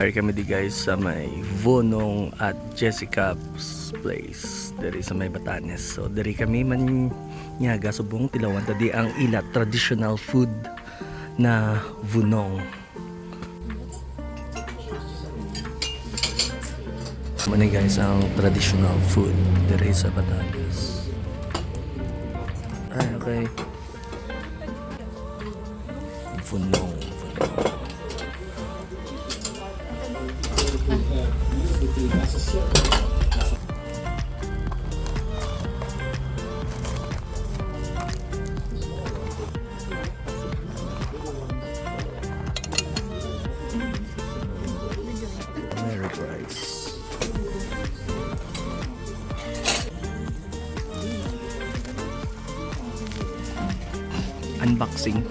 Here kami di guys sa may Vonong at Jessica's place dari sa may Batanes. So dari kami man nyaga subong tilawan tadi ang ila traditional food na Vonong. Mani guys ang traditional food dari sa Batanes. Ay okay. Vonong. Merit rice. Unboxing.